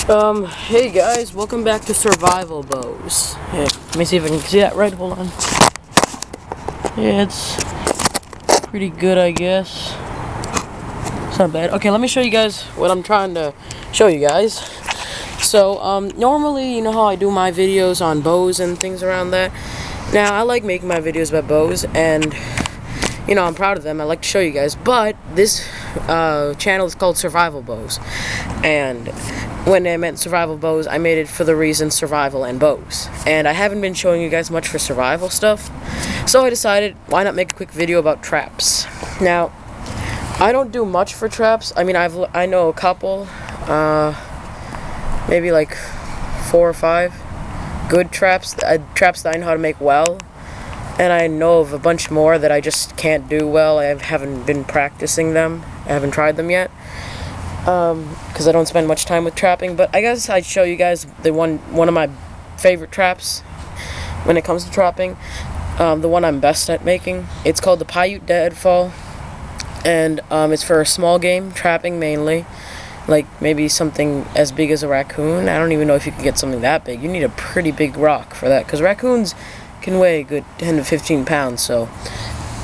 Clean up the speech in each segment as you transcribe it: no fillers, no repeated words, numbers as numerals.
Hey guys, welcome back to Survival Bows. Hey, let me see if I can see that right, hold on. Yeah, it's pretty good, I guess. It's not bad. Okay, let me show you guys what I'm trying to show you guys. So, normally, you know how I do my videos on bows and things around that? Now, I like making my videos about bows, and, you know, I'm proud of them. I like to show you guys, but this channel is called Survival Bows, and when I meant survival bows, I made it for the reason survival and bows. And I haven't been showing you guys much for survival stuff, so I decided, why not make a quick video about traps? Now, I don't do much for traps. I mean, I know a couple, maybe like 4 or 5 good traps, traps that I know how to make well. And I know of a bunch more that I just can't do well. I haven't been practicing them. I haven't tried them yet. Because I don't spend much time with trapping, but I guess I'd show you guys the one of my favorite traps when it comes to trapping, the one I'm best at making. It's called the paiute deadfall, and it's for a small game trapping mainly, like maybe something as big as a raccoon. I don't even know if you can get something that big. You need a pretty big rock for that, because raccoons can weigh a good 10 to 15 pounds. So,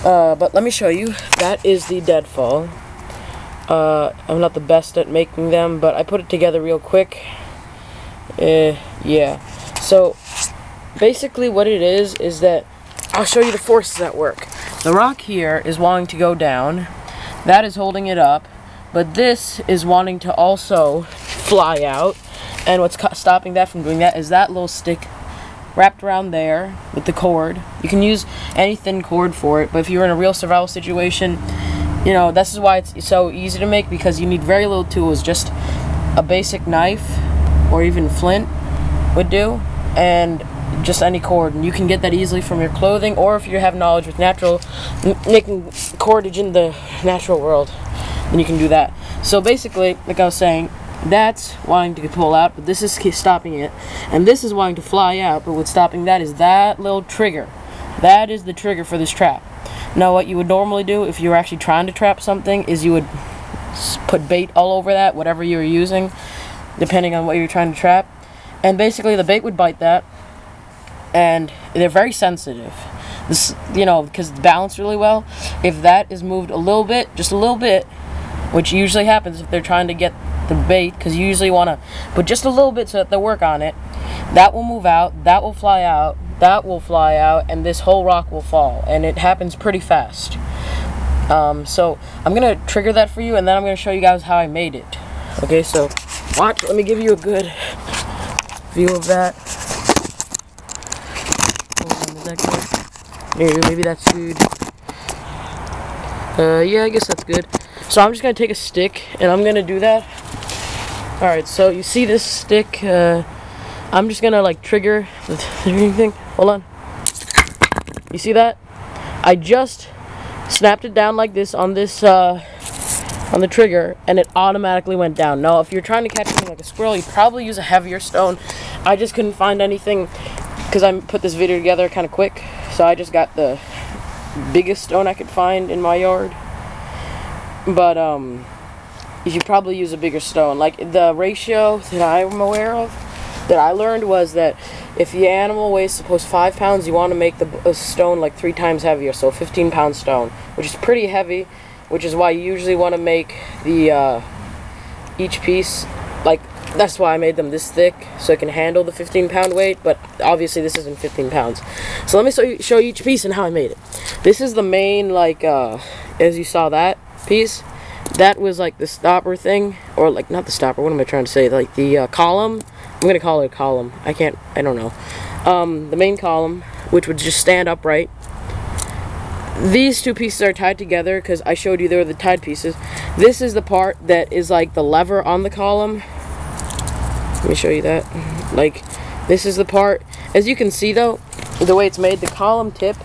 but let me show you. That is the deadfall. I'm not the best at making them, but I put it together real quick. Yeah. So, basically what it is that I'll show you the forces at work. The rock here is wanting to go down. That is holding it up. But this is wanting to also fly out. And what's stopping that from doing that is that little stick wrapped around there with the cord. You can use any thin cord for it, but if you're in a real survival situation, you know, this is why it's so easy to make, because you need very little tools. Just a basic knife or even flint would do, and just any cord. And you can get that easily from your clothing, or if you have knowledge with making cordage in the natural world, then you can do that. So basically, like I was saying, that's wanting to pull out, but this is stopping it. And this is wanting to fly out, but what's stopping that is that little trigger. That is the trigger for this trap. Now, what you would normally do if you were actually trying to trap something is you would put bait all over that, whatever you were using, depending on what you're trying to trap. And basically, the bait would bite that, and they're very sensitive. This, you know, because it's balanced really well. If that is moved a little bit, just a little bit, which usually happens if they're trying to get the bait, because you usually want to put just a little bit so that they work on it, that will move out, that will fly out, that will fly out, and this whole rock will fall, and it happens pretty fast. So I'm gonna trigger that for you, and then I'm gonna show you guys how I made it. Okay, so watch. Let me give you a good view of that. Hold on, is that good? Maybe that's good. Yeah, I guess that's good. So I'm just gonna take a stick, and I'm gonna do that. All right. So you see this stick? I'm just gonna like trigger the thing. Hold on. You see that? I just snapped it down like this on this on the trigger, and it automatically went down. Now, if you're trying to catch something like a squirrel, you'd probably use a heavier stone. I just couldn't find anything because I put this video together kind of quick, so I just got the biggest stone I could find in my yard. But you should probably use a bigger stone. Like the ratio that I'm aware of, that I learned, was that if the animal weighs suppose 5 pounds, you want to make the stone like 3 times heavier, so 15-pound stone, which is pretty heavy, which is why you usually want to make the each piece, like, that's why I made them this thick, so it can handle the 15-pound weight, but obviously this isn't 15 pounds. So let me show you each piece and how I made it. This is the main, like, as you saw that piece, that was like the stopper thing, or like, not the stopper, what am I trying to say, like the column. I'm gonna call it a column. I don't know. The main column, which would just stand upright. These two pieces are tied together because I showed you they were the tied pieces. This is the part that is like the lever on the column. Let me show you that. Like, this is the part. As you can see though, the way it's made, the column tip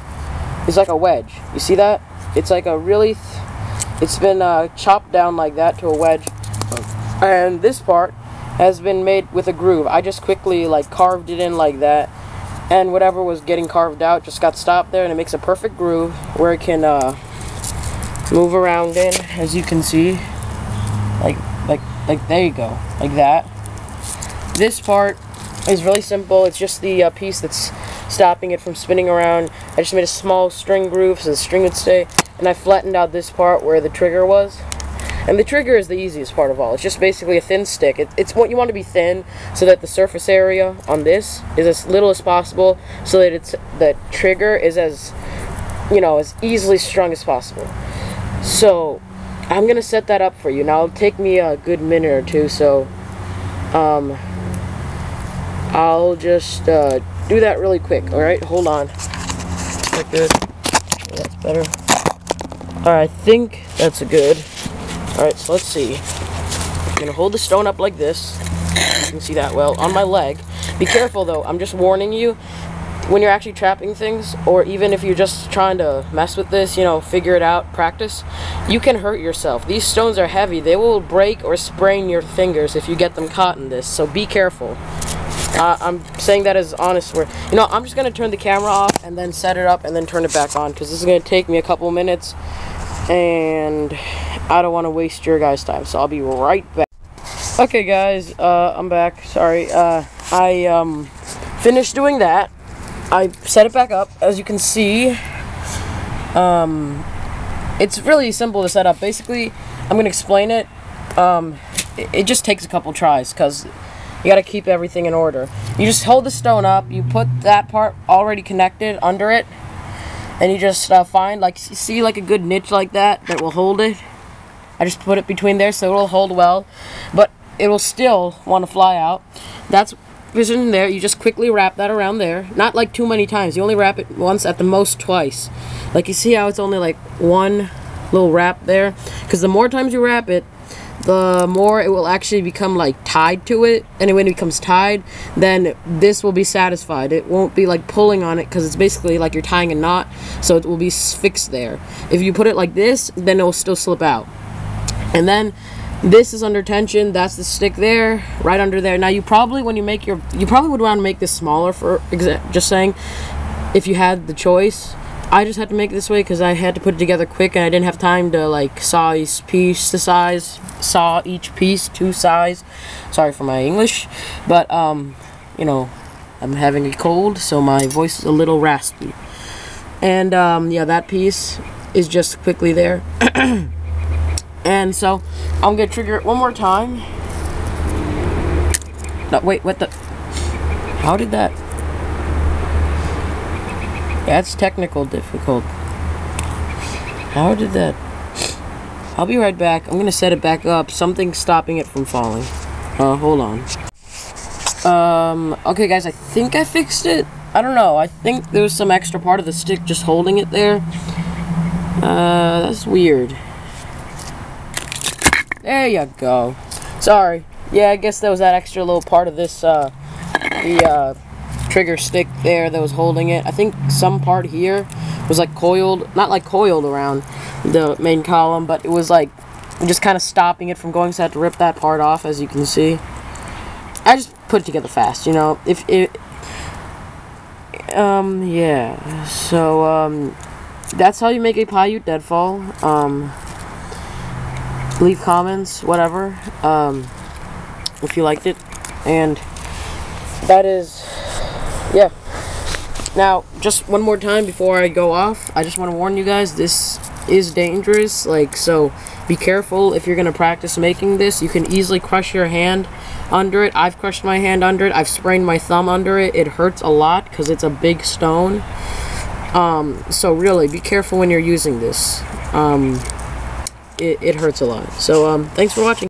is like a wedge. You see that? It's like a really, it's been chopped down like that to a wedge. And this part has been made with a groove. I just quickly like carved it in like that, and whatever was getting carved out just got stopped there, and it makes a perfect groove where it can move around in, as you can see, like there you go, like that. this part is really simple. It's just the piece that's stopping it from spinning around. I just made a small string groove so the string would stay, and I flattened out this part where the trigger was. And the trigger is the easiest part of all. It's just basically a thin stick. It's what you want to be thin so that the surface area on this is as little as possible, so that the trigger is as easily strung as possible. So I'm gonna set that up for you. Now it'll take me a good minute or two, so I'll just do that really quick. Alright, hold on. Is that good? Yeah, that's better. Alright, I think that's good. Alright, so let's see. I'm gonna hold the stone up like this. You can see that well on my leg. Be careful though, I'm just warning you, when you're actually trapping things, or even if you're just trying to mess with this, figure it out, practice, you can hurt yourself. These stones are heavy. They will break or sprain your fingers if you get them caught in this, so be careful. I'm saying that as honest word. I'm just gonna turn the camera off and then set it up and then turn it back on, because this is gonna take me a couple minutes and I don't want to waste your guys' time, so I'll be right back. Okay guys, I'm back. Sorry, I finished doing that. I set it back up. As you can see, it's really simple to set up. Basically, I'm gonna explain it. It just takes a couple tries, because you gotta keep everything in order. You just hold the stone up, you put that part already connected under it, and you just find, see a good niche like that will hold it. I just put it between there so it'll hold well, but it will still want to fly out. That's positioned there. You just quickly wrap that around there. Not too many times. You only wrap it once, at the most twice. You see how it's only one little wrap there? Because the more times you wrap it, the more it will actually become tied to it. And when it becomes tied, then this will be satisfied. It won't be pulling on it, because it's basically you're tying a knot, so it will be fixed there. If you put it like this, then it will still slip out. And then this is under tension. That's the stick there, right under there. Now you probably, when you make you probably would want to make this smaller, for just saying, if you had the choice. I just had to make it this way because I had to put it together quick, and I didn't have time to saw each piece to size. Sorry for my English, but I'm having a cold, so my voice is a little raspy. And yeah, that piece is just quickly there. And so I'm gonna trigger it one more time. No, wait, what the? How did that? That's technical difficult. How did that? I'll be right back. I'm gonna set it back up. Something's stopping it from falling. Hold on. Okay guys, I think I fixed it. I don't know. I think there was some extra part of the stick just holding it there. That's weird. There you go. Sorry. Yeah, I guess there was that extra little part of this, the trigger stick there that was holding it. I think some part here was coiled, not coiled around the main column, but it was just kind of stopping it from going, so I had to rip that part off, as you can see. I just put it together fast, if it, yeah, so, that's how you make a paiute deadfall. Leave comments, whatever, if you liked it, and that is, yeah. Now, just one more time before I go off, I just want to warn you guys, this is dangerous, so be careful if you're going to practice making this. You can easily crush your hand under it. I've crushed my hand under it. I've sprained my thumb under it. It hurts a lot because it's a big stone. So really, be careful when you're using this. It hurts a lot. So, thanks for watching.